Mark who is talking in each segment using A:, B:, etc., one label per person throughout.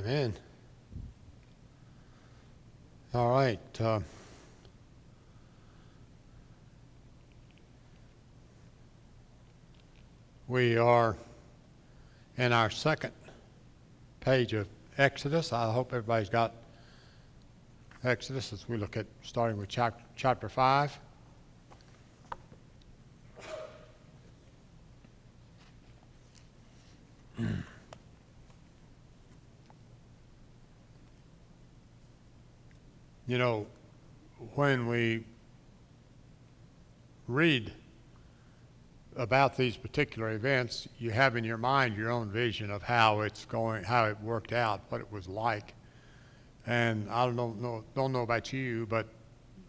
A: Amen. All right. We are in our second page of Exodus. I hope everybody's got Exodus as we look at starting with chapter 5. You know, when we read about these particular events, you have in your mind your own vision of how it's going, how it worked out, what it was like. And I don't know about you, but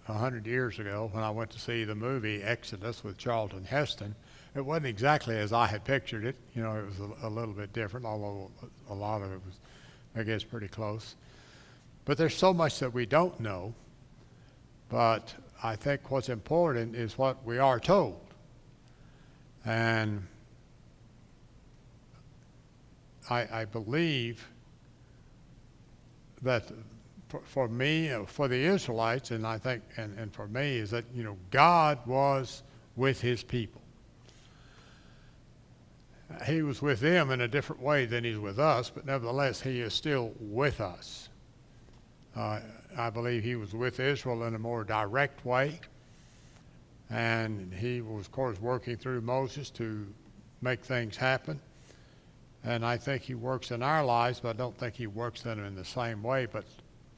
A: 100 years ago when I went to see the movie Exodus with Charlton Heston, it wasn't exactly as I had pictured it. You know, it was a little bit different, although a lot of it was, I guess, pretty close. But there's so much that we don't know. But I think what's important is what we are told. And I believe that for me, for the Israelites, and I think, and for me, is that, you know, God was with his people. He was with them in a different way than he's with us, but nevertheless, he is still with us. I believe he was with Israel in a more direct way. And he was, of course, working through Moses to make things happen. And I think he works in our lives, but I don't think he works in them in the same way. But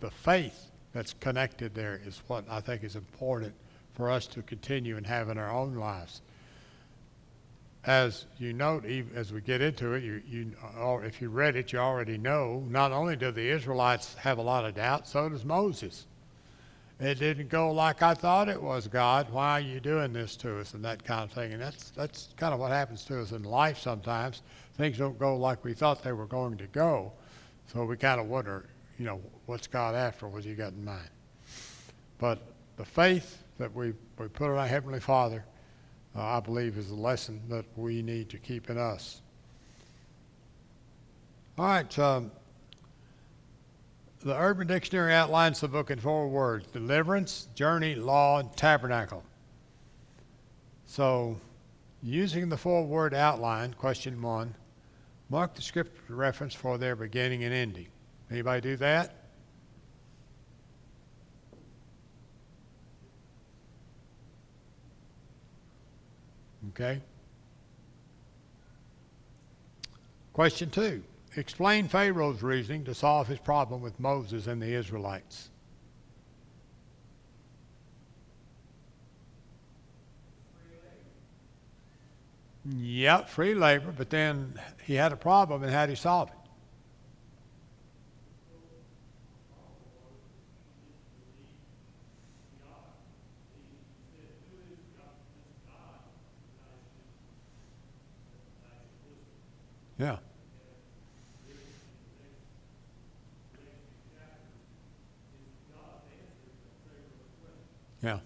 A: the faith that's connected there is what I think is important for us to continue and have in our own lives. As you note, as we get into it, if you read it, you already know, not only do the Israelites have a lot of doubt, so does Moses. It didn't go like I thought it was, God. Why are you doing this to us? And that kind of thing. And that's kind of what happens to us in life sometimes. Things don't go like we thought they were going to go. So we kind of wonder, you know, what's God after? What's he got in mind? But the faith that we put in our Heavenly Father, I believe, is a lesson that we need to keep in us. All right. The Urban Dictionary outlines the book in 4 words: deliverance, journey, law, and tabernacle. So, using the 4-word outline, question 1, mark the scripture reference for their beginning and ending. Anybody do that? Okay. Question 2. Explain Pharaoh's reasoning to solve his problem with Moses and the Israelites. Yep, free labor, but then he had a problem, and how did he solve it? Yeah. Yeah.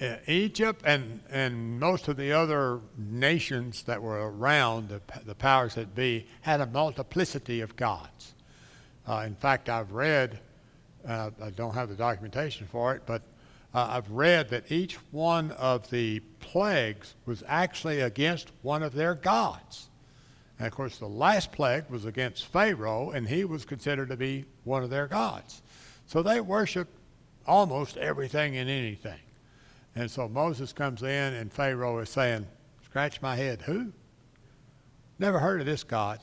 A: Yeah. Egypt and most of the other nations that were around, the powers that be, had a multiplicity of gods. In fact, I've read, I don't have the documentation for it, but I've read that each one of the plagues was actually against one of their gods. And of course, the last plague was against Pharaoh, and he was considered to be one of their gods. So they worshiped almost everything and anything. And so Moses comes in, and Pharaoh is saying, scratch my head, who? Never heard of this God.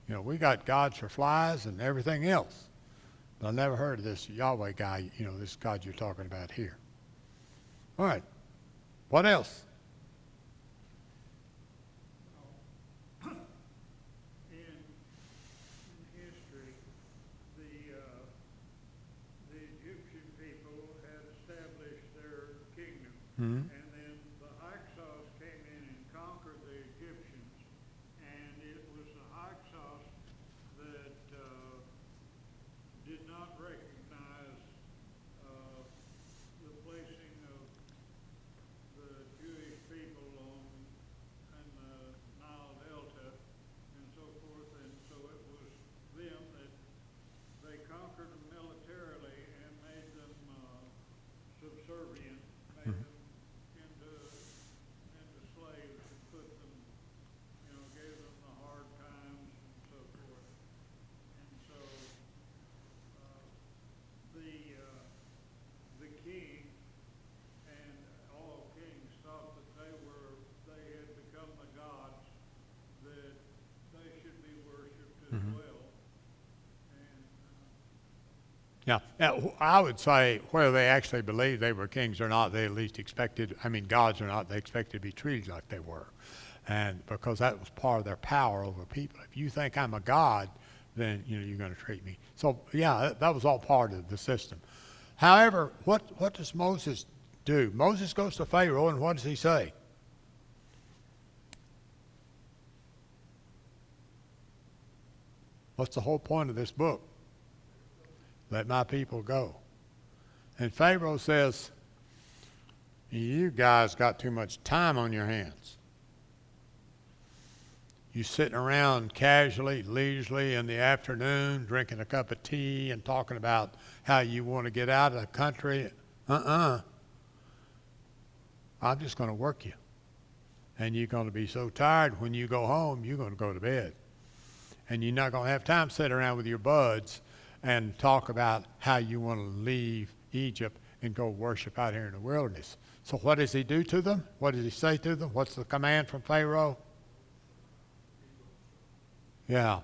A: You know, we got gods for flies and everything else. But I never heard of this Yahweh guy, you know, this God you're talking about here. All right. What else? Mm-hmm.
B: And then the Hyksos came in and conquered the Egyptians. And it was the Hyksos that did not
A: Now, I would say whether they actually believed they were kings or not, they at least expected, I mean, gods or not, they expected to be treated like they were. And because that was part of their power over people. If you think I'm a god, then, you're going to treat me. So, yeah, that was all part of the system. However, what does Moses do? Moses goes to Pharaoh, and what does he say? What's the whole point of this book? Let my people go. And Pharaoh says, you guys got too much time on your hands. You sitting around casually, leisurely in the afternoon, drinking a cup of tea and talking about how you want to get out of the country. I'm just going to work you. And you're going to be so tired when you go home, you're going to go to bed. And you're not going to have time to sit around with your buds and talk about how you want to leave Egypt and go worship out here in the wilderness. So what does he do to them? What does he say to them? What's the command from Pharaoh? Yeah.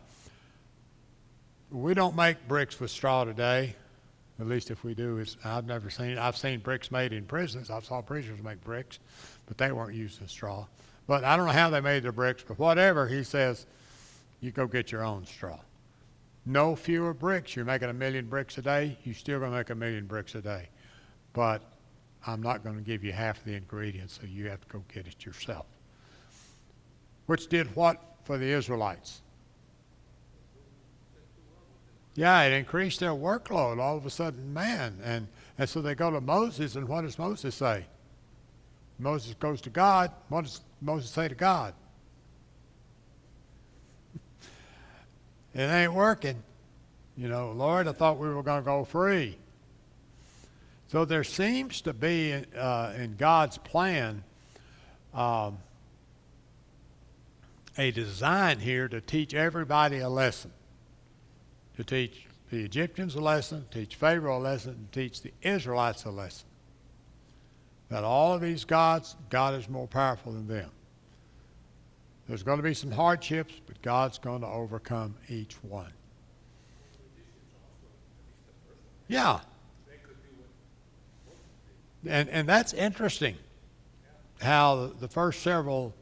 A: We don't make bricks with straw today. At least if we do, I've never seen it. I've seen bricks made in prisons. I saw prisoners make bricks, but they weren't using straw. But I don't know how they made their bricks, but whatever, he says, you go get your own straw. No fewer bricks. You're making 1 million bricks a day, you're still going to make 1 million bricks a day. But I'm not going to give you half the ingredients, so you have to go get it yourself. Which did what for the Israelites? Yeah, it increased their workload all of a sudden, man. And so they go to Moses, and what does Moses say? Moses goes to God. What does Moses say to God? It ain't working. Lord, I thought we were going to go free. So there seems to be in God's plan a design here to teach everybody a lesson. To teach the Egyptians a lesson, teach Pharaoh a lesson, and teach the Israelites a lesson. That all of these gods, God is more powerful than them. There's going to be some hardships, but God's going to overcome each one. Yeah. And that's interesting, how the first several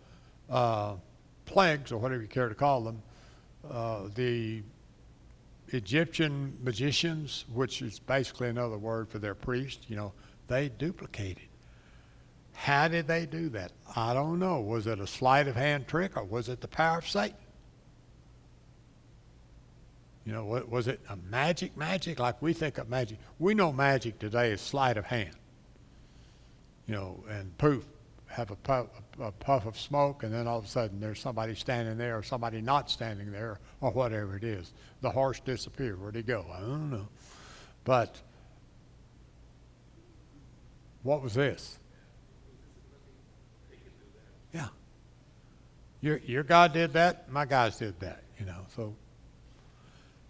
A: plagues, or whatever you care to call them, the Egyptian magicians, which is basically another word for their priests, they duplicated. How did they do that? I don't know. Was it a sleight of hand trick, or was it the power of Satan? Was it a magic like we think of magic? We know magic today is sleight of hand. And poof, have a puff of smoke, and then all of a sudden there's somebody standing there or somebody not standing there or whatever it is. The horse disappeared. Where'd he go? I don't know. But what was this? Yeah. Your God did that. My guys did that. So.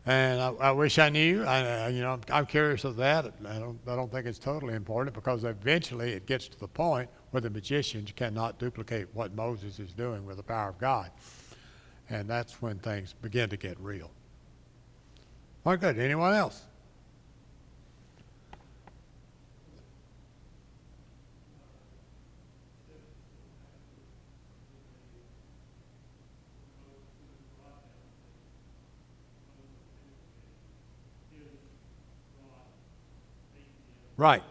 A: And I wish I knew. I'm curious of that. I don't think it's totally important, because eventually it gets to the point where the magicians cannot duplicate what Moses is doing with the power of God, and that's when things begin to get real. Well, good. Anyone else? Right.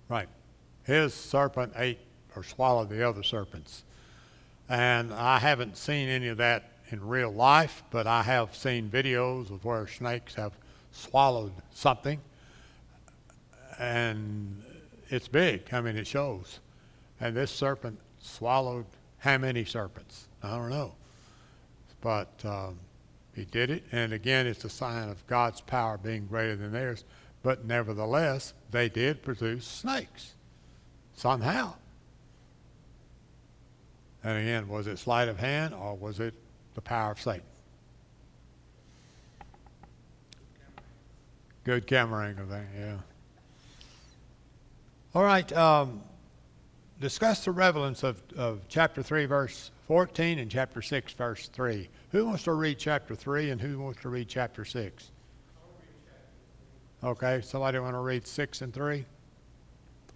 A: Right. His serpent ate or swallowed the other serpents. And I haven't seen any of that in real life, but I have seen videos of where snakes have swallowed something. And it's big. It shows. And this serpent swallowed how many serpents? I don't know. But he did it. And again, it's a sign of God's power being greater than theirs. But nevertheless, they did produce snakes. Somehow. And again, was it sleight of hand, or was it the power of Satan? Good camera angle thing, yeah. All right, discuss the relevance of chapter 3, verse 14 and chapter 6, verse 3. Who wants to read chapter 3 and who wants to read chapter 6? Okay, somebody want to read 6 and 3?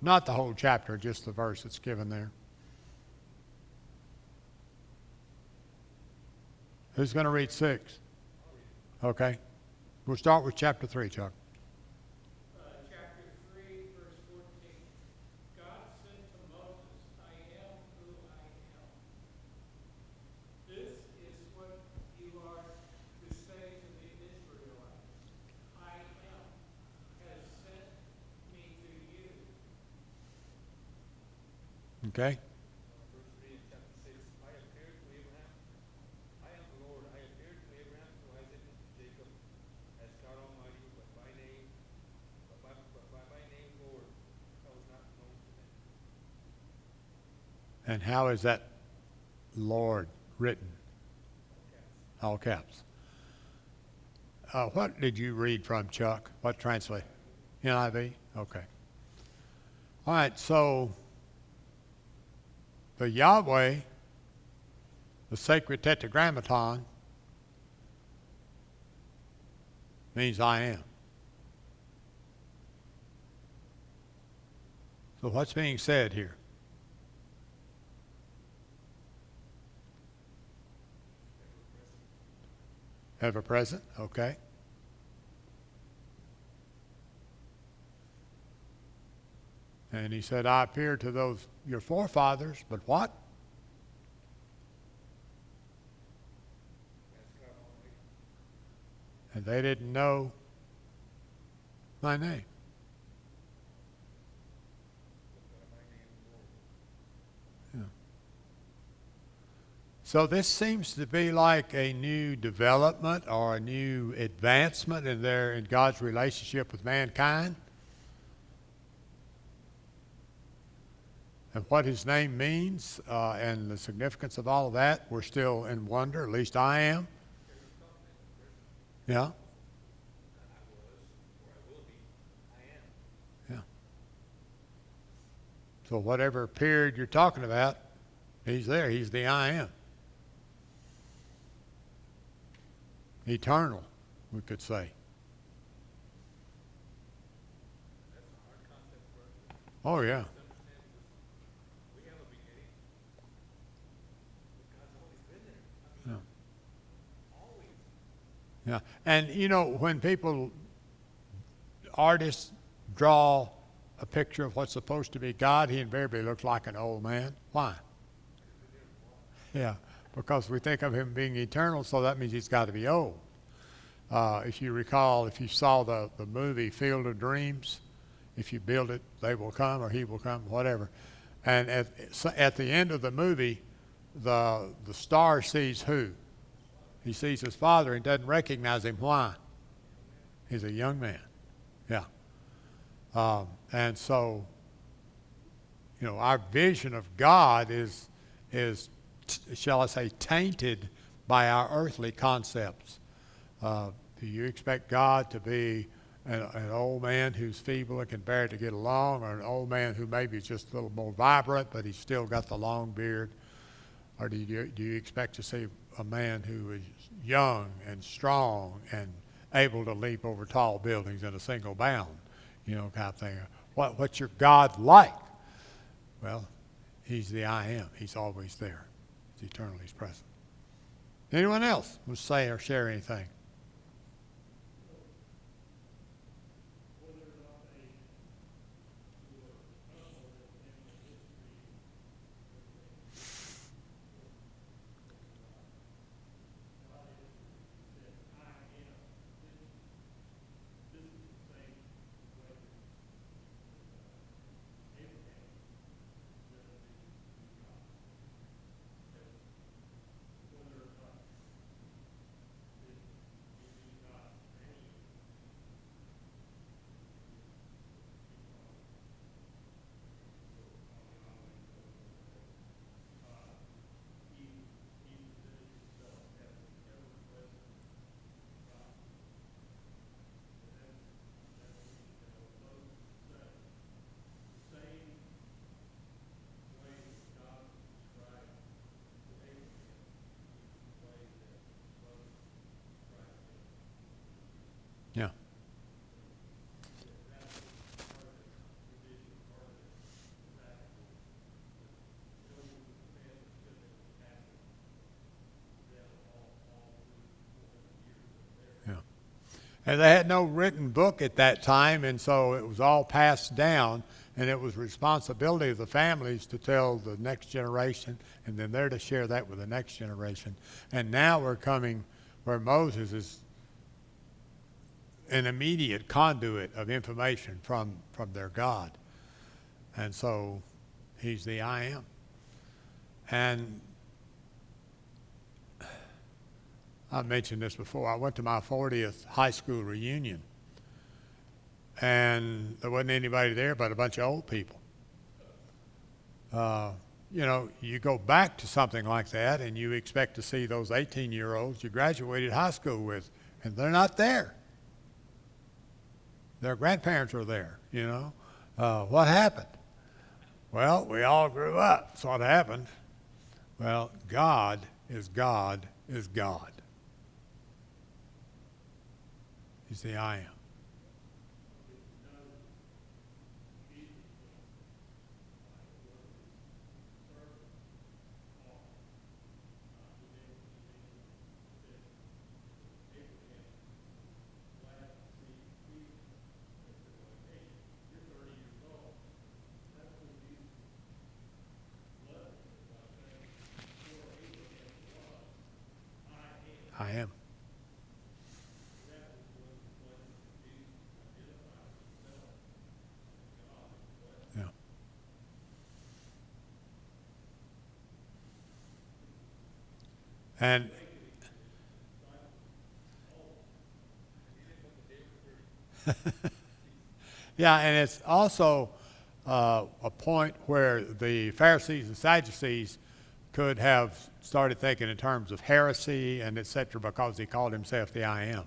A: Not the whole chapter, just the verse that's given there. Who's going to read 6? Okay. We'll start with chapter 3, Chuck.
C: Chapter 3, verse 14. God said to Moses, I am who I am. This is what you are to say to the Israelites. I am has sent me to you.
A: Okay.
D: Verse 3 in chapter 6, I appeared to Abraham. I am the Lord. I appeared to Abraham, to Isaac, and to Jacob as God Almighty, but by my name, Lord, I was not known to them.
A: And how is that Lord written? All caps. What did you read from, Chuck? What translate? NIV? Okay. All right, so the Yahweh, the sacred tetragrammaton, means I am. So what's being said here? Ever present, okay. And he said, I appeared to those your forefathers, but what?
D: As God Almighty.
A: And they didn't know my name.
D: But by my name, Lord.
A: So this seems to be like a new development or a new advancement in God's relationship with mankind. And what his name means and the significance of all of that, we're still in wonder, at least I am. Yeah,
D: I was, or I will be. I am.
A: yeah. So whatever period you're talking about, he's there. He's the I am. Eternal, we could say.
D: That's a hard concept for us
A: Oh, yeah.
D: to understand because we have a beginning, but God's always been there. I mean, always.
A: Yeah. And you know, when artists draw a picture of what's supposed to be God, he invariably looks like an old man. Why? Yeah, because we think of him being eternal, so that means he's got to be old. If you recall, if you saw the movie Field of Dreams, if you build it, they will come or he will come, whatever. And at the end of the movie, the star sees who? He sees his father and doesn't recognize him. Why? He's a young man. Yeah. And so, you know, our vision of God is, shall I say, tainted by our earthly concepts. Do you expect God to be an old man who's feeble and can barely get along, or an old man who maybe is just a little more vibrant, but he's still got the long beard? Or do you expect to see a man who is young and strong and able to leap over tall buildings in a single bound, you know, kind of thing? What's your God like? Well, he's the I am. He's always there. He's eternal. He's present. Anyone else want to say or share anything? And they had no written book at that time, and so it was all passed down, and it was responsibility of the families to tell the next generation, and then they're to share that with the next generation. And now we're coming where Moses is an immediate conduit of information from their God. And so he's the I am. And I've mentioned this before. I went to my 40th high school reunion, and there wasn't anybody there but a bunch of old people. You know, you go back to something like that, and you expect to see those 18-year-olds you graduated high school with, and they're not there. Their grandparents are there, you know. What happened? Well, we all grew up. That's what happened. Well, God is God is God. He's the I am. I am. Yeah. And yeah, and it's also a point where the Pharisees and Sadducees could have started thinking in terms of heresy and etc. because he called himself the I am.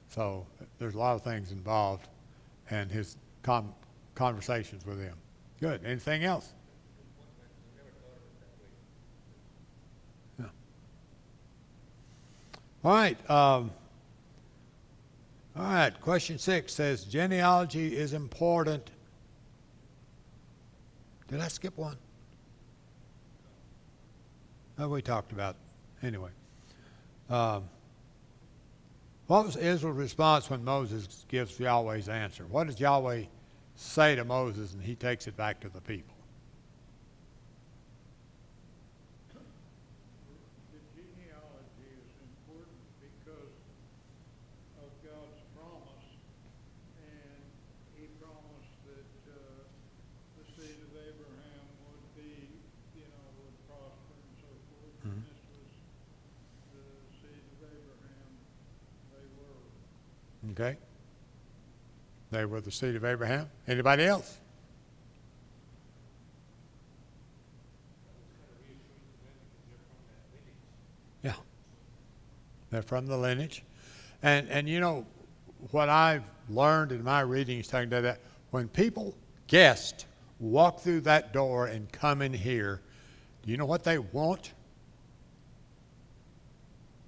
A: So there's a lot of things involved in his conversations with them. Good. Anything else? Yeah. All right. All right. Question 6 says genealogy is important. Did I skip one? Oh, we talked about it. Anyway. What was Israel's response when Moses gives Yahweh's answer? What does Yahweh say to Moses, and he takes it back to the people?
B: The genealogy is important because of God's promise, and he promised that the seed of Abraham would be, would prosper and so forth. And this was the seed of Abraham. They were.
A: Okay. They were the seed of Abraham. Anybody else? Yeah. They're from the lineage. And you know, what I've learned in my readings talking about that, when people, guests, walk through that door and come in here, do you know what they want?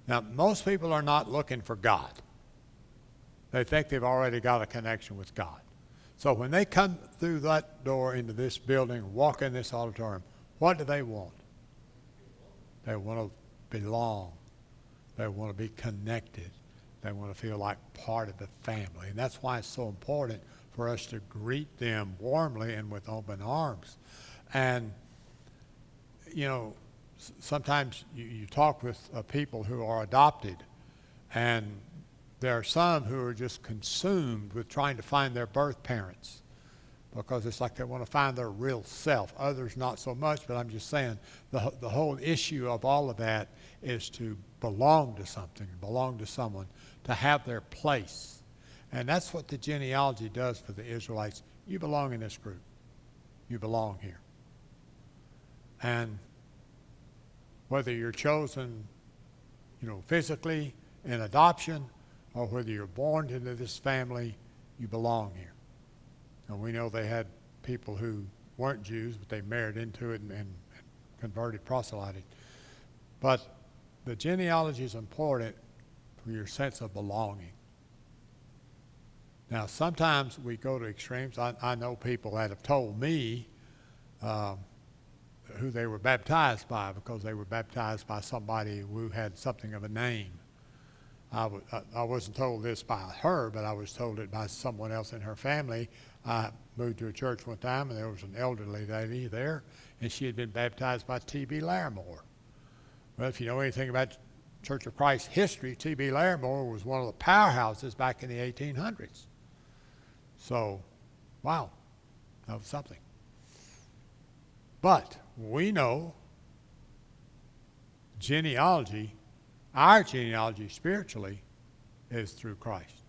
A: Now, most people are not looking for God. They think they've already got a connection with God. So when they come through that door into this building, walk in this auditorium, what do they want? They want to belong. They want to be connected. They want to feel like part of the family. And that's why it's so important for us to greet them warmly and with open arms. And, you know, sometimes you talk with people who are adopted, and there are some who are just consumed with trying to find their birth parents because it's like they want to find their real self. Others not so much, but I'm just saying the whole issue of all of that is to belong to something, belong to someone, to have their place. And that's what the genealogy does for the Israelites. You belong in this group. You belong here. And whether you're chosen, physically in adoption, or whether you're born into this family, you belong here. And we know they had people who weren't Jews, but they married into it and converted, proselyted. But the genealogy is important for your sense of belonging. Now, sometimes we go to extremes. I know people that have told me who they were baptized by because they were baptized by somebody who had something of a name. I wasn't told this by her, but I was told it by someone else in her family. I moved to a church one time, and there was an elderly lady there, and she had been baptized by T.B. Larimore. Well, if you know anything about Church of Christ history, T.B. Larimore was one of the powerhouses back in the 1800s. So, wow, that was something. But we know genealogy, our genealogy spiritually, is through Christ.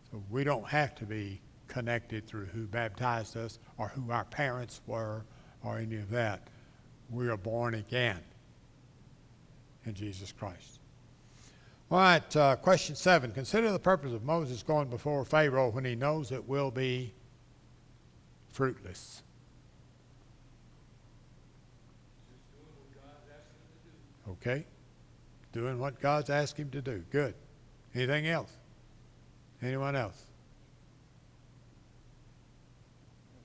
A: So we don't have to be connected through who baptized us or who our parents were or any of that. We are born again in Jesus Christ. All right, question 7. Consider the purpose of Moses going before Pharaoh when he knows it will be fruitless. Okay. Doing what God's asked him to do. Good. Anything else? Anyone else?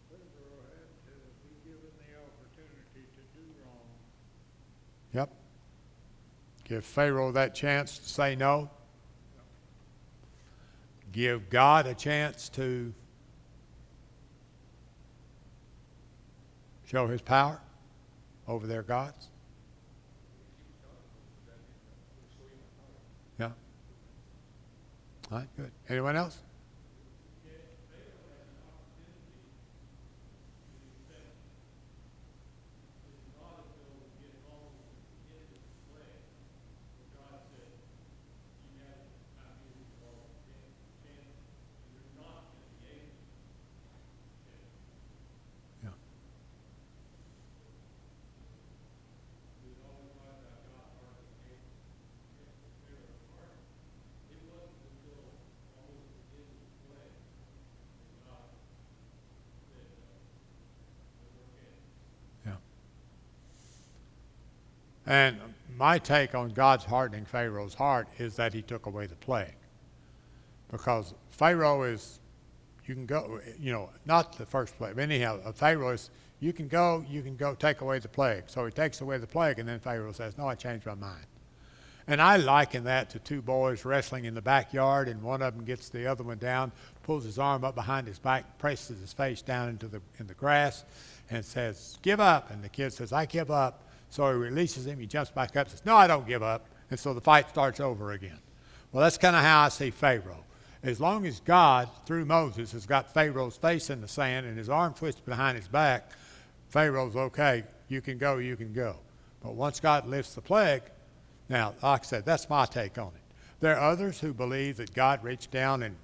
B: Pharaoh had to be given the opportunity to do wrong.
A: Yep. Give Pharaoh that chance to say no. Give God a chance to show his power over their gods. Yeah. All right, good. Anyone else? Yeah. Yeah. And my take on God's hardening Pharaoh's heart is that he took away the plague. Because Pharaoh is, you can go, not the first plague, but anyhow, Pharaoh is, you can go, take away the plague. So he takes away the plague, and then Pharaoh says, no, I changed my mind. And I liken that to two boys wrestling in the backyard, and one of them gets the other one down, pulls his arm up behind his back, presses his face down in the grass, and says, give up. And the kid says, I give up. So he releases him, he jumps back up, says, no, I don't give up. And so the fight starts over again. Well, that's kind of how I see Pharaoh. As long as God, through Moses, has got Pharaoh's face in the sand and his arm twisted behind his back, Pharaoh's okay, you can go, you can go. But once God lifts the plague, now, like I said, that's my take on it. There are others who believe that God reached down and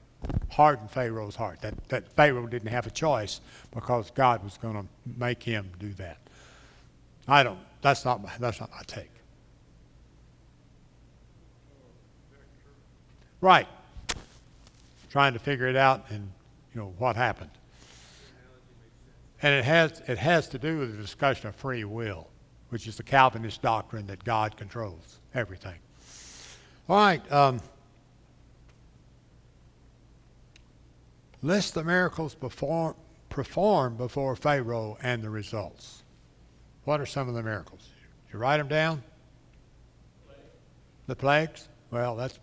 A: hardened Pharaoh's heart, that Pharaoh didn't have a choice because God was going to make him do that. That's not my take. Right. Trying to figure it out and, what happened. And it has to do with the discussion of free will, which is the Calvinist doctrine that God controls everything. All right. List the miracles performed before Pharaoh and the results. What are some of the miracles? Did you write them down? The plagues? Well, that's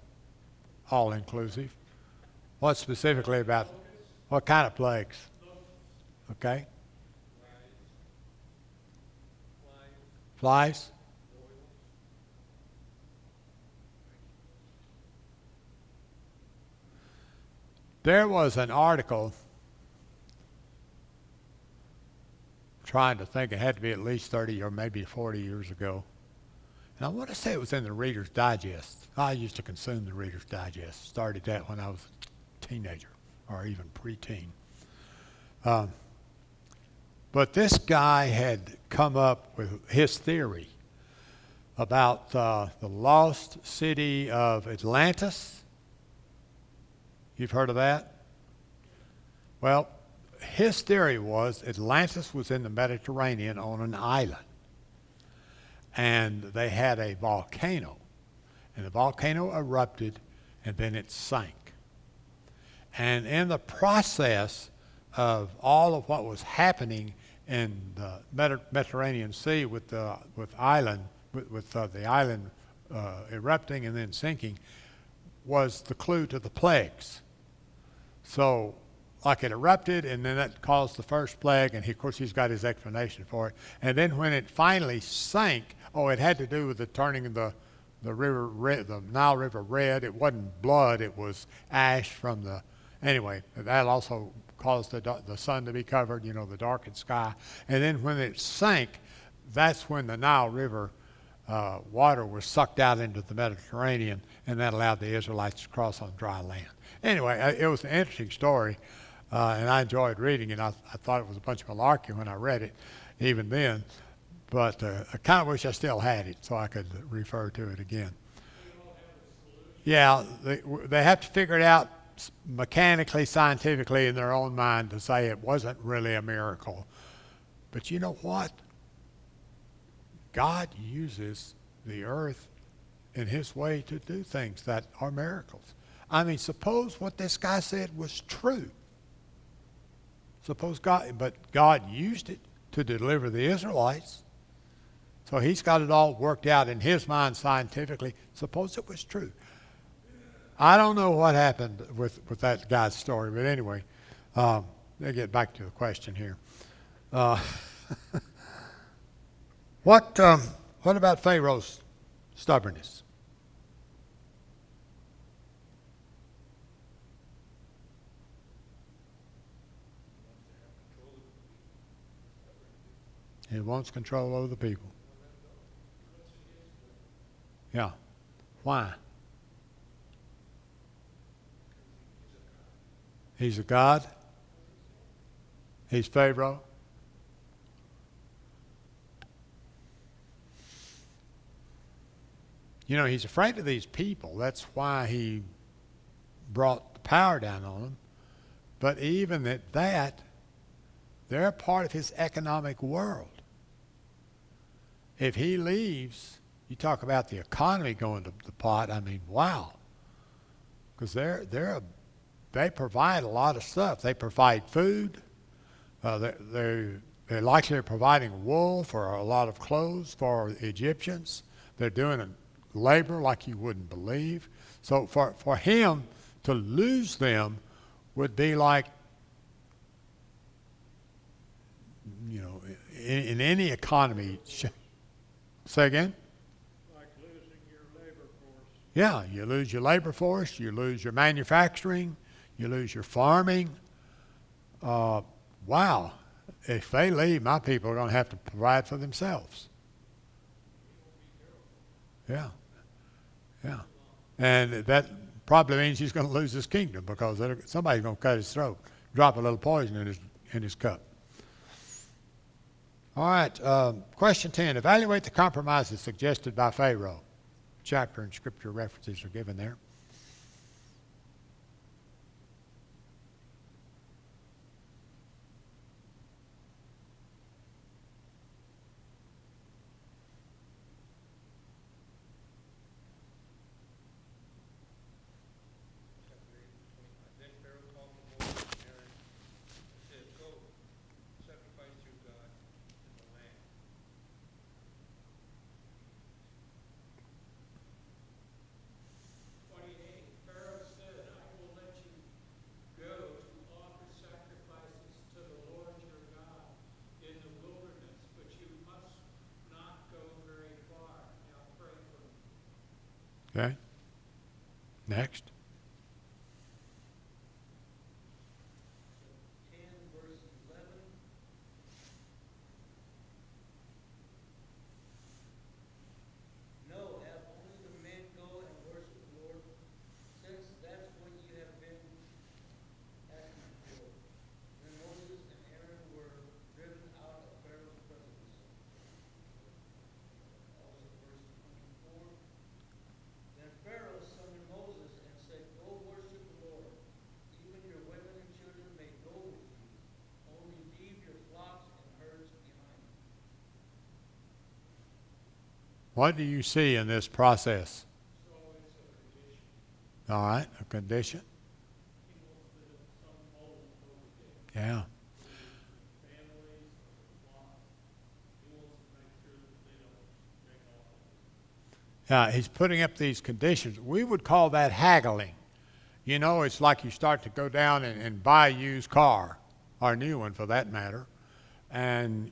A: all inclusive. What specifically about? What kind of plagues? Okay. Flies? There was an article, trying to think, it had to be at least 30 or maybe 40 years ago. And I want to say it was in the Reader's Digest. I used to consume the Reader's Digest. Started that when I was a teenager or even preteen. But this guy had come up with his theory about the lost city of Atlantis. You've heard of that? Well, his theory was Atlantis was in the Mediterranean on an island. And they had a volcano. And the volcano erupted, and then it sank. And in the process of all of what was happening in the Mediterranean Sea with the island erupting and then sinking was the clue to the plagues. So, like it erupted, and then that caused the first plague, and of course he's got his explanation for it. And then when it finally sank, it had to do with the turning of the river red, the Nile River red. It wasn't blood; it was ash from the. Anyway, that also caused the sun to be covered. The darkened sky. And then when it sank, that's when the Nile River water was sucked out into the Mediterranean, and that allowed the Israelites to cross on dry land. Anyway, it was an interesting story, and I enjoyed reading it. I thought it was a bunch of malarkey when I read it, even then, but I kind of wish I still had it so I could refer to it again. Yeah, they have to figure it out mechanically, scientifically in their own mind to say it wasn't really a miracle. But you know what? God uses the earth in his way to do things that are miracles. I mean, suppose what this guy said was true. But God used it to deliver the Israelites. So he's got it all worked out in his mind scientifically. Suppose it was true. I don't know what happened with that guy's story, but anyway, let's get back to the question here. What about Pharaoh's stubbornness? He wants control over the people. Yeah. Why? He's a god. He's Pharaoh. He's afraid of these people. That's why he brought the power down on them. But even at that, they're a part of his economic world. If he leaves, you talk about the economy going to the pot. I mean, wow. Because they provide a lot of stuff. They provide food. They're likely providing wool for a lot of clothes for Egyptians. They're doing labor like you wouldn't believe. So for him to lose them would be like, in any economy. Say again?
B: Like losing your labor force.
A: Yeah, you lose your labor force, you lose your manufacturing, you lose your farming. Wow. If they leave, my people are going to have to provide for themselves. Yeah. Yeah. And that probably means he's going to lose his kingdom because somebody's going to cut his throat, drop a little poison in his cup. All right, question 10. Evaluate the compromises suggested by Pharaoh. Chapter and scripture references are given there.
D: Then Pharaoh called for Moses and Aaron and said, "Go, sacrifice to your God in the land."
C: 28, Pharaoh said, I will let you go to offer sacrifices to the Lord your God in the wilderness, but you must not go very far. Now pray for me.
A: Okay. Next.
E: 10 verse 11. No, have only the men go and worship the Lord, since that's what you have been asking for. Then Moses and Aaron were driven out of Pharaoh's presence. Also verse 24. Then Pharaoh summoned Moses and said, Go worship the Lord. Even your women and children may go with you. Only leave your flocks and herds behind.
A: What do you see in this process?
C: So it's a condition.
A: All right, a condition.
C: He wants some old over there.
A: Yeah.
C: Families or flocks. He wants to make sure that they don't make off.
A: He's putting up these conditions. We would call that haggling. You know, it's like you start to go down and buy a used car, or a new one for that matter, and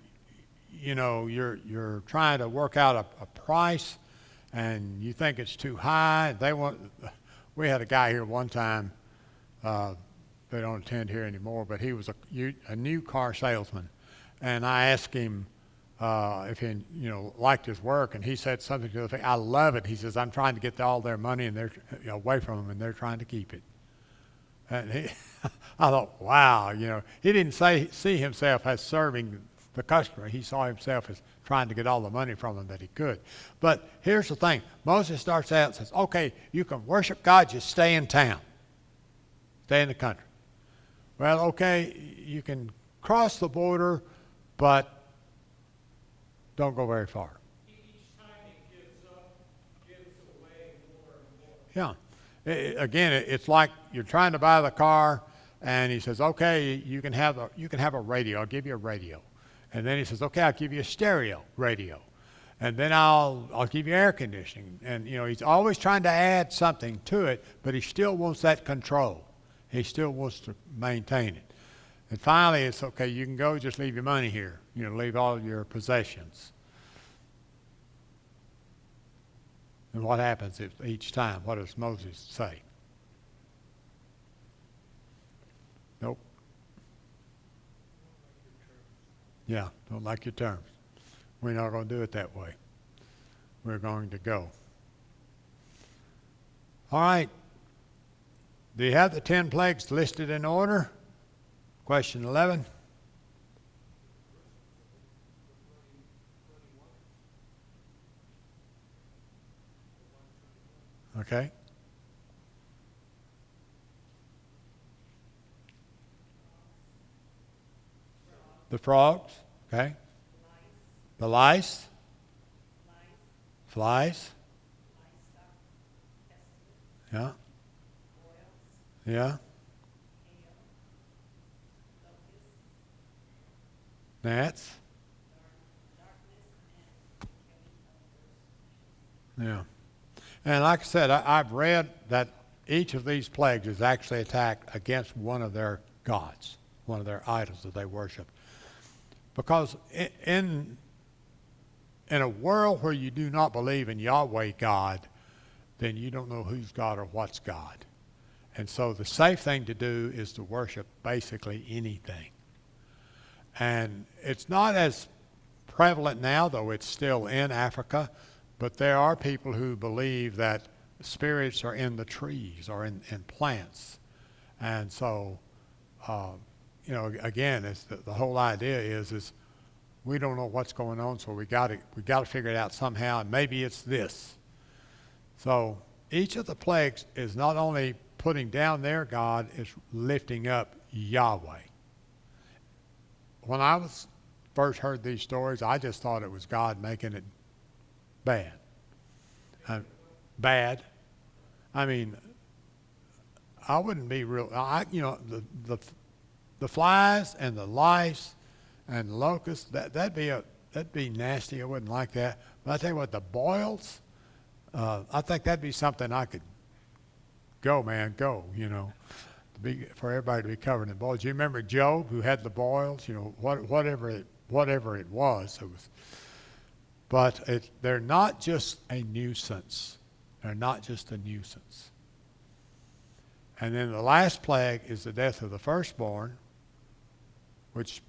A: you know you're trying to work out a price, and you think it's too high. We had a guy here one time. They don't attend here anymore, but he was a new car salesman, and I asked him if he liked his work, and he said something to the effect, "I love it." He says, "I'm trying to get all their money and they're away from them, and they're trying to keep it." And I thought, wow, he didn't see himself as serving the customer. He saw himself as trying to get all the money from them that he could. But here's the thing: Moses starts out and says, "Okay, you can worship God, just stay in town, stay in the country." Well, okay, you can cross the border, but don't go very far.
C: Each time he gives away more and more.
A: Yeah. Again, it's like you're trying to buy the car, and he says, "Okay, you can have a radio. I'll give you a radio." And then he says, "Okay, I'll give you a stereo radio." And then I'll give you air conditioning. And he's always trying to add something to it, but he still wants that control. He still wants to maintain it. And finally, it's okay, you can go, just leave your money here. Leave all your possessions. And what happens each time? What does Moses say? Nope. Yeah, don't like your terms. We're not going to do it that way. We're going to go. All right. Do you have the 10 plagues listed in order? Question 11. Okay. The frogs. Okay. The lice. Flies. Yeah. Yeah. Gnats. Yeah. And like I said, I've read that each of these plagues is actually attacked against one of their gods, one of their idols that they worship. Because in a world where you do not believe in Yahweh God, then you don't know who's God or what's God. And so the safe thing to do is to worship basically anything. And it's not as prevalent now, though it's still in Africa, but there are people who believe that spirits are in the trees or in plants. And so, again, it's the whole idea is we don't know what's going on, so we got to figure it out somehow, and maybe it's this. So each of the plagues is not only putting down their God, it's lifting up Yahweh. When I first heard these stories, I just thought it was God making it bad. Bad. I mean, I wouldn't be real. The flies and the lice and the locusts, that'd be nasty. I wouldn't like that. But I tell you what, the boils, I think that'd be something I could go, for everybody to be covered in boils. You remember Job, who had the boils? Whatever it was. But they're not just a nuisance. They're not just a nuisance. And then the last plague is the death of the firstborn, which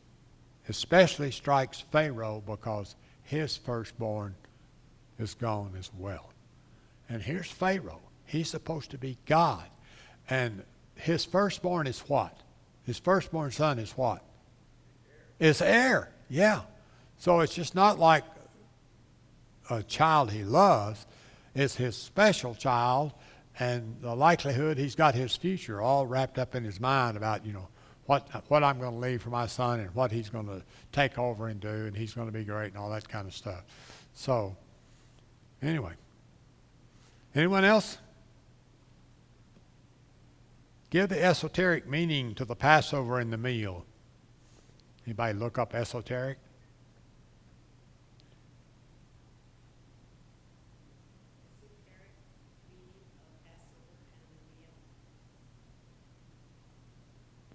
A: especially strikes Pharaoh because his firstborn is gone as well. And here's Pharaoh. He's supposed to be God. And his firstborn is what? His firstborn son is what? Is heir. Yeah. So it's just not like a child he loves. It's his special child, and the likelihood he's got his future all wrapped up in his mind about, what I'm going to leave for my son and what he's going to take over and do, and he's going to be great and all that kind of stuff. So, anyway. Anyone else? Give the esoteric meaning to the Passover and the meal. Anybody look up esoteric?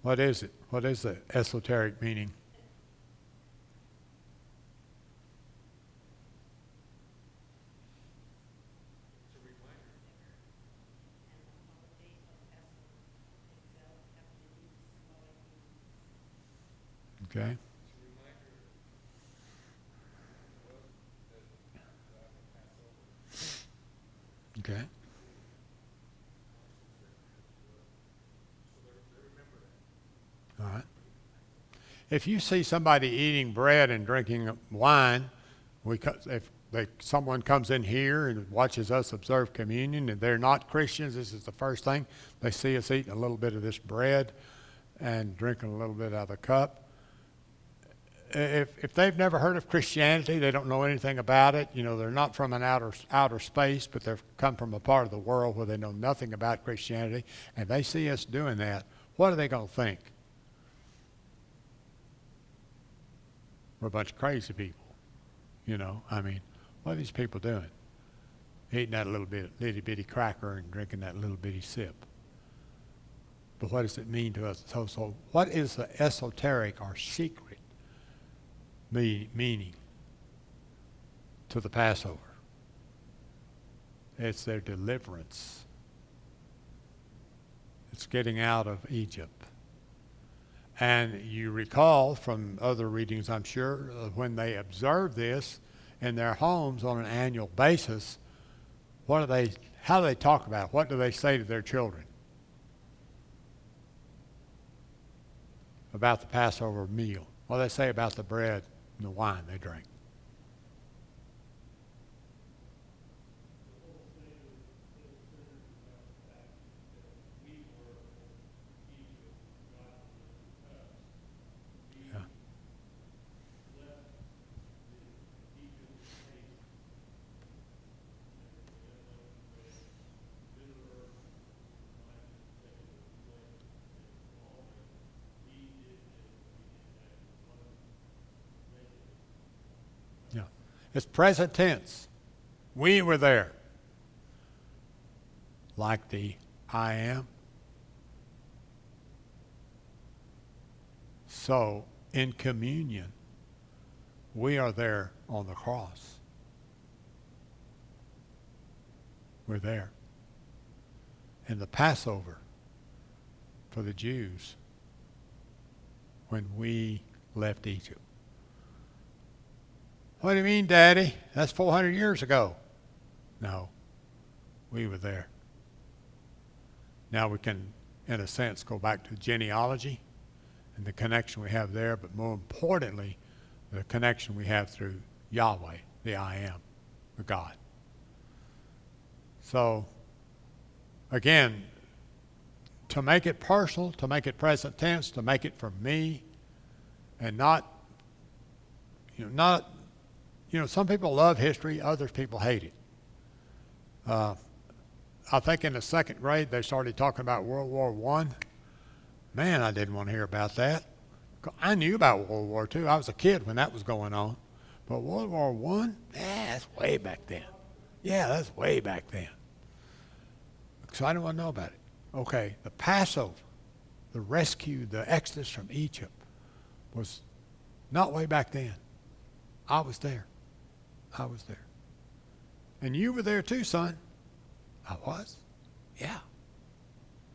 A: What is it? What is the esoteric meaning?
D: It's a reminder.
A: Okay.
D: It's a reminder of that God will pass over.
A: Okay.
D: So they remember that.
A: All right. If you see somebody eating bread and drinking wine, someone comes in here and watches us observe communion and they're not Christians, this is the first thing. They see us eating a little bit of this bread and drinking a little bit out of the cup. If they've never heard of Christianity, they don't know anything about it. They're not from an outer space, but they've come from a part of the world where they know nothing about Christianity, and they see us doing that. What are they going to think? We're a bunch of crazy people. What are these people doing? Eating that little bitty cracker and drinking that little bitty sip. But what does it mean to us? So what is the esoteric or secret meaning to the Passover? It's their deliverance. It's getting out of Egypt. And you recall from other readings, I'm sure, when they observe this in their homes on an annual basis, how do they talk about it? What do they say to their children about the Passover meal? What do they say about the bread and the wine they drank? Yeah. Yeah. It's present tense. We were there. Like the I am. So, in communion, we are there on the cross. We're there. And the Passover for the Jews, when we left Egypt. What do you mean, Daddy? That's 400 years ago. No, we were there. Now we can, in a sense, go back to genealogy and the connection we have there, but more importantly, the connection we have through Yahweh, the I am, the God. So, again, to make it personal, to make it present tense, to make it from me, and not, some people love history, other people hate it. I think in the second grade they started talking about World War I. Man, I didn't want to hear about that. I knew about World War II. I was a kid when that was going on. But World War I? That's way back then. Yeah, that's way back then. So I didn't want to know about it. Okay, the Passover, the rescue, the exodus from Egypt was not way back then. I was there. I was there. And you were there too, son. I was? Yeah.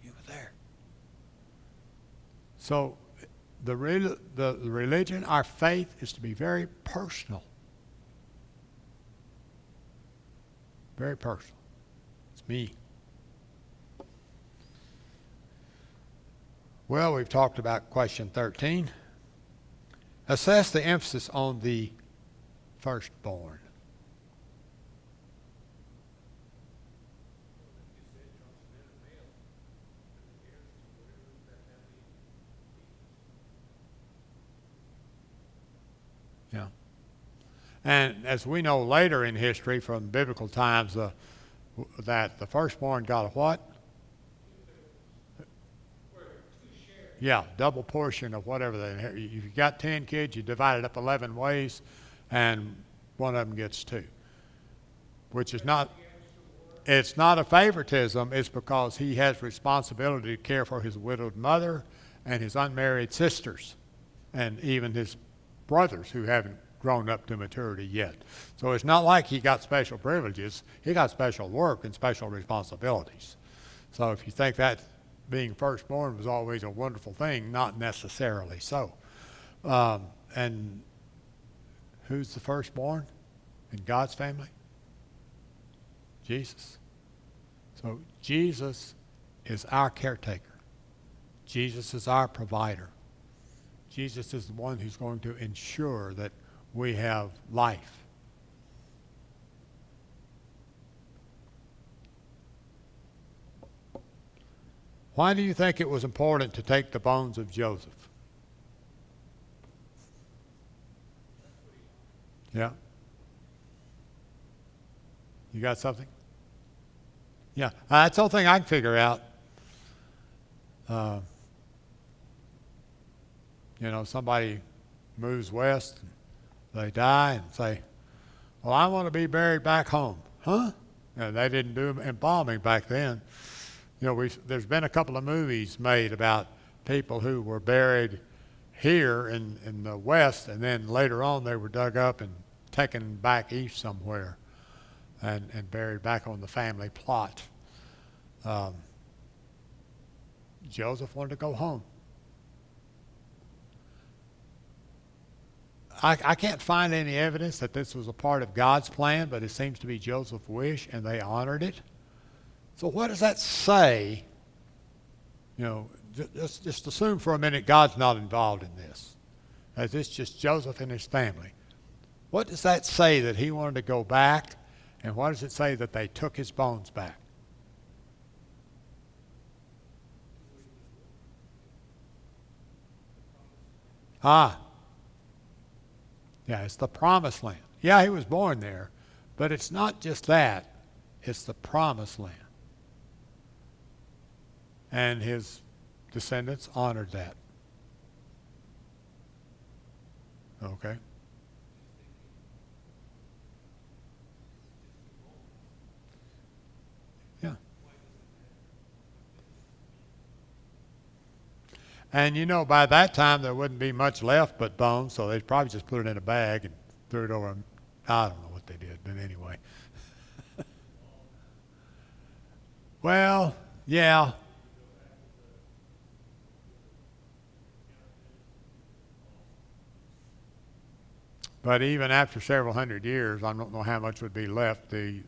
A: You were there. So the religion, our faith, is to be very personal. Very personal. It's me. Well, we've talked about question 13. Assess the emphasis on the firstborn. Yeah. And as we know later in history from biblical times, that the firstborn got a what? Yeah, double portion of whatever they inherit. If you got 10 kids, you divide it up 11 ways, and one of them gets 2. Which is not, it's not a favoritism, it's because he has responsibility to care for his widowed mother and his unmarried sisters, and even his brothers who haven't grown up to maturity yet. So it's not like he got special privileges. He got special work and special responsibilities. So if you think that being firstborn was always a wonderful thing, not necessarily so. And who's the firstborn in God's family? Jesus. So Jesus is our caretaker. Jesus is our provider. Jesus is the one who's going to ensure that we have life. Why do you think it was important to take the bones of Joseph? Yeah? You got something? Yeah, that's the whole thing I can figure out. Somebody moves west, and they die, and say, well, I want to be buried back home. Huh? And they didn't do embalming back then. There's been a couple of movies made about people who were buried here in the west, and then later on they were dug up and taken back east somewhere and buried back on the family plot. Joseph wanted to go home. I can't find any evidence that this was a part of God's plan, but it seems to be Joseph's wish, and they honored it. So what does that say? Just assume for a minute God's not involved in this, as it's just Joseph and his family. What does that say that he wanted to go back, and what does it say that they took his bones back? Yeah, it's the promised land. Yeah, he was born there, but it's not just that. It's the promised land. And his descendants honored that. Okay. Yeah. And by that time there wouldn't be much left but bones, so they'd probably just put it in a bag and threw it over. I don't know what they did, but anyway. Well, yeah. But even after several hundred years, I don't know how much would be left. The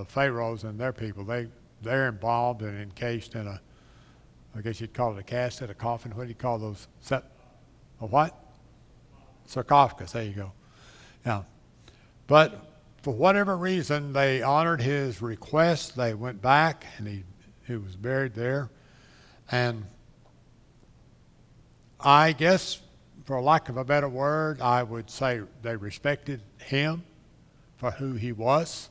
A: pharaohs and their people, they're embalmed and encased in I guess you'd call it a casket, a coffin. What do you call those? A what? Sarcophagus. There you go. Yeah. But for whatever reason, they honored his request. They went back, and he was buried there. And I guess, for lack of a better word, I would say they respected him for who he was,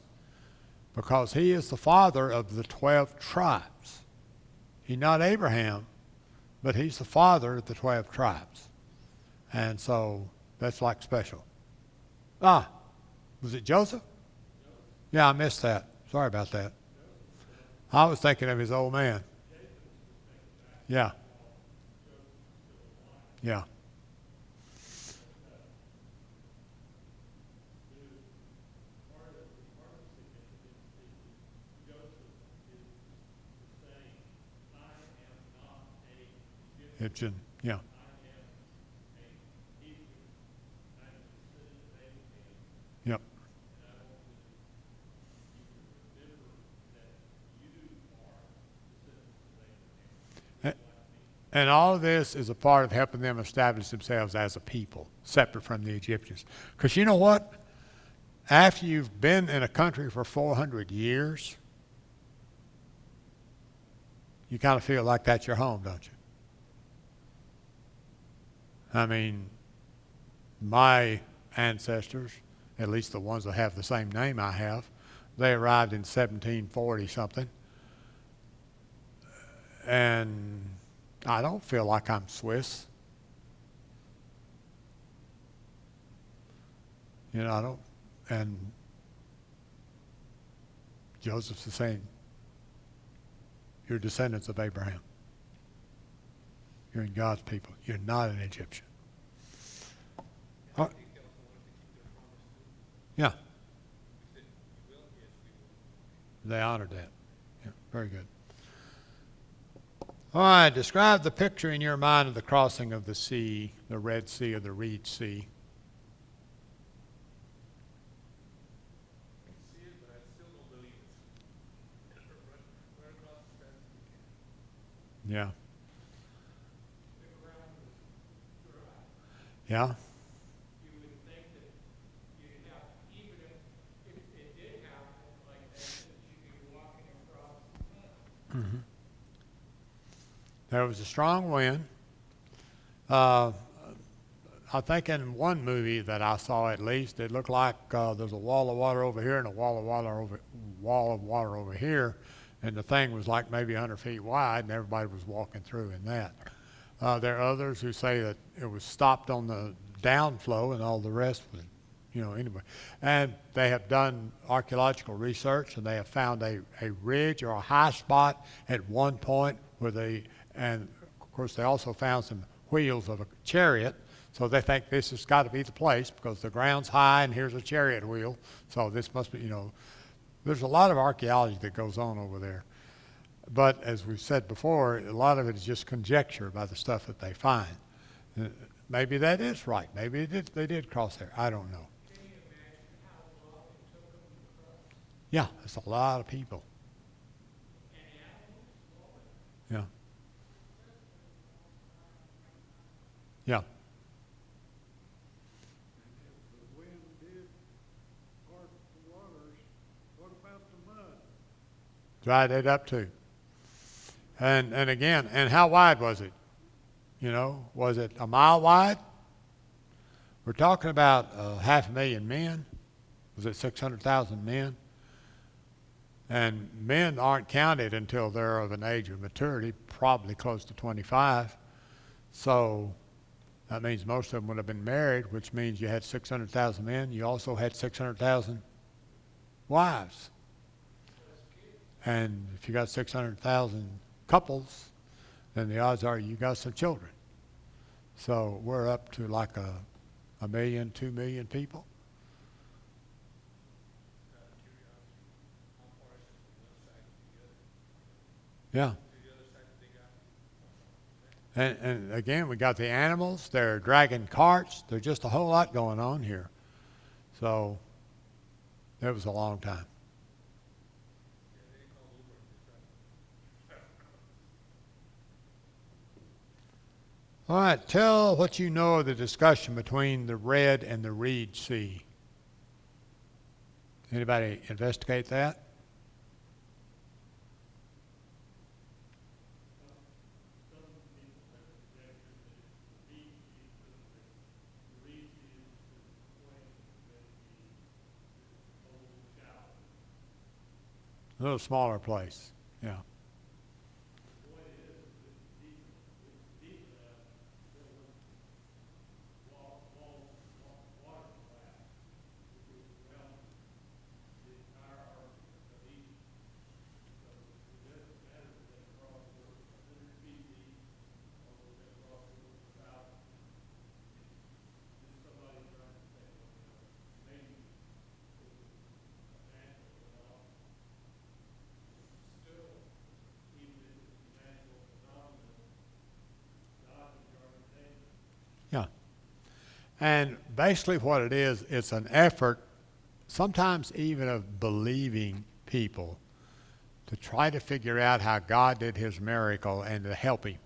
A: because he is the father of the 12 tribes. He's not Abraham, but he's the father of the 12 tribes. And so that's like special. Was it Joseph? Yeah, I missed that. Sorry about that. I was thinking of his old man. Yeah. Yeah. Egyptian, yeah. Yep. And all of this is a part of helping them establish themselves as a people, separate from the Egyptians. Because you know what? After you've been in a country for 400 years, you kind of feel like that's your home, don't you? I mean, my ancestors, at least the ones that have the same name I have, they arrived in 1740 something. And I don't feel like I'm Swiss. I don't. And Joseph's the same. You're descendants of Abraham. You're in God's people. You're not an Egyptian.
D: And
A: Oh.
D: I think they also wanted to keep their promise too.
A: Yeah,
D: We said, "You will?" "Yes, we will."
A: they honored that. Yeah, very good. All right, describe the picture in your mind of the crossing of the sea, the Red Sea or the Reed Sea.
D: I can see it, but I still don't believe it. Run across as fast as we can.
A: Yeah.
C: The ground was dry.
A: Yeah.
C: You would think that you'd have, even if it did happen like that, that you'd be walking across the mud.
A: There was a strong wind. I think in one movie that I saw, at least, it looked like there's a wall of water over here and a wall of water over here, and the thing was like maybe 100 feet wide, and everybody was walking through in that. There are others who say that it was stopped on the downflow, and all the rest was, anyway. And they have done archaeological research, and they have found a ridge or a high spot at one point and of course they also found some wheels of a chariot. So they think this has got to be the place because the ground's high and here's a chariot wheel. So this must be, there's a lot of archaeology that goes on over there. But as we've said before, a lot of it is just conjecture by the stuff that they find. Maybe that is right. Maybe they did cross there. I don't know.
C: Can you imagine how long it took them to cross?
A: Yeah, it's a lot of people.
C: And animals,
A: Yeah. Yeah.
B: If the wind did part the waters, what about the mud?
A: Dried it up too. And again, and how wide was it? Was it a mile wide? We're talking about 500,000 men. Was it 600,000 men? And men aren't counted until they're of an age of maturity, probably close to 25. So that means most of them would have been married, which means you had 600,000 men. You also had 600,000 wives. And if you got 600,000 couples, then the odds are you got some children. So we're up to like a million, 2 million people.
D: Out of curiosity, how far is it from one side to the other?
A: Yeah.
D: To the other side that they got?
A: And again, we got the animals. They're dragging carts. There's just a whole lot going on here. So it was a long time.
D: Yeah, they didn't call Uber and just drive.
A: All right, tell what you know of the discussion between the Red and the Reed Sea. Anybody investigate that? A little smaller place, yeah. Yeah. And basically what it is, it's an effort, sometimes even of believing people, to try to figure out how God did his miracle and to help him.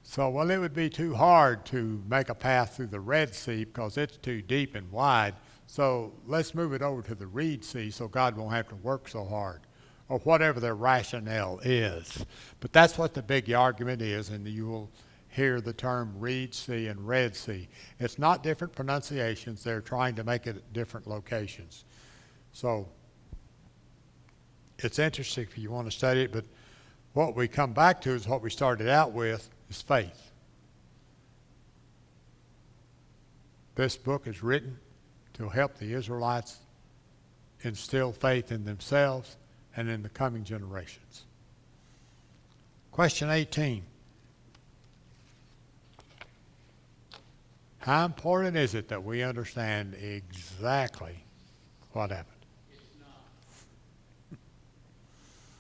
A: So, well, it would be too hard to make a path through the Red Sea because it's too deep and wide. So let's move it over to the Reed Sea so God won't have to work so hard, or whatever their rationale is. But that's what the big argument is, and you will hear the term Reed Sea and Red Sea. It's not different pronunciations. They're trying to make it at different locations. So it's interesting if you want to study it, but what we come back to is what we started out with, is faith. This book is written to help the Israelites instill faith in themselves and in the coming generations. Question 18. How important is it that we understand exactly what happened?
C: It's not.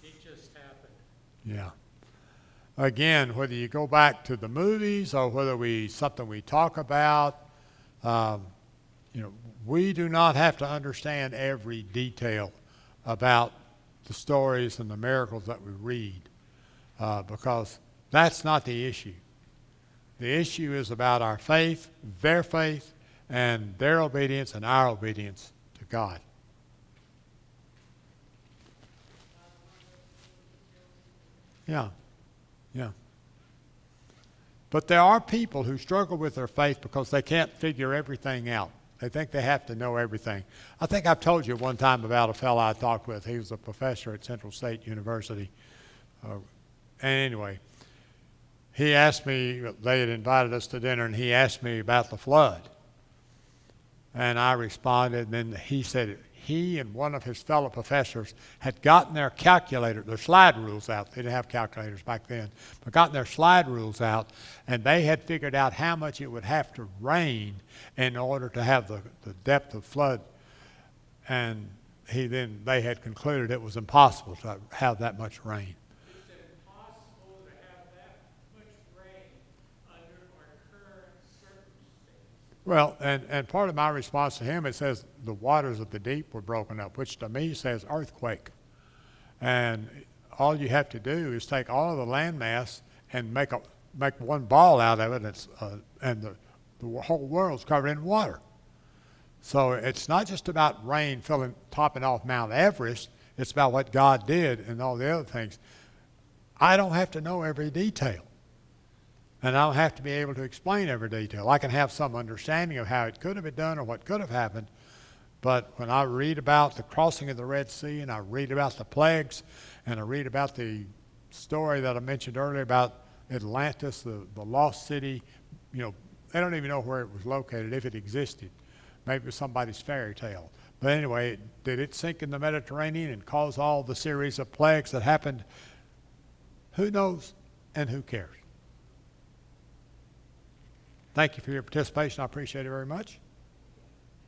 C: It just happened.
A: Yeah. Again, whether you go back to the movies or whether something we talk about, we do not have to understand every detail about the stories and the miracles that we read, because that's not the issue. The issue is about our faith, and their obedience and our obedience to God. Yeah. But there are people who struggle with their faith because they can't figure everything out. They think they have to know everything. I think I've told you one time about a fellow I talked with. He was a professor at Central State University. And anyway, he asked me, they had invited us to dinner, and he asked me about the flood. And I responded, and then he said he and one of his fellow professors had gotten their slide rules out. They didn't have calculators back then, but gotten their slide rules out, and they had figured out how much it would have to rain in order to have the depth of flood. And they had concluded it was impossible to have that much rain.
C: It's impossible to have that much rain under our current circumstances.
A: Well, and part of my response to him, it says the waters of the deep were broken up, which to me says earthquake. And all you have to do is take all of the landmass and make one ball out of it, and the whole world's covered in water. So it's not just about rain topping off Mount Everest. It's about what God did and all the other things. I don't have to know every detail. And I don't have to be able to explain every detail. I can have some understanding of how it could have been done or what could have happened. But when I read about the crossing of the Red Sea, and I read about the plagues, and I read about the story that I mentioned earlier about Atlantis, the lost city, they don't even know where it was located, if it existed. Maybe it was somebody's fairy tale. But anyway, did it sink in the Mediterranean and cause all the series of plagues that happened? Who knows and who cares? Thank you for your participation. I appreciate it very much.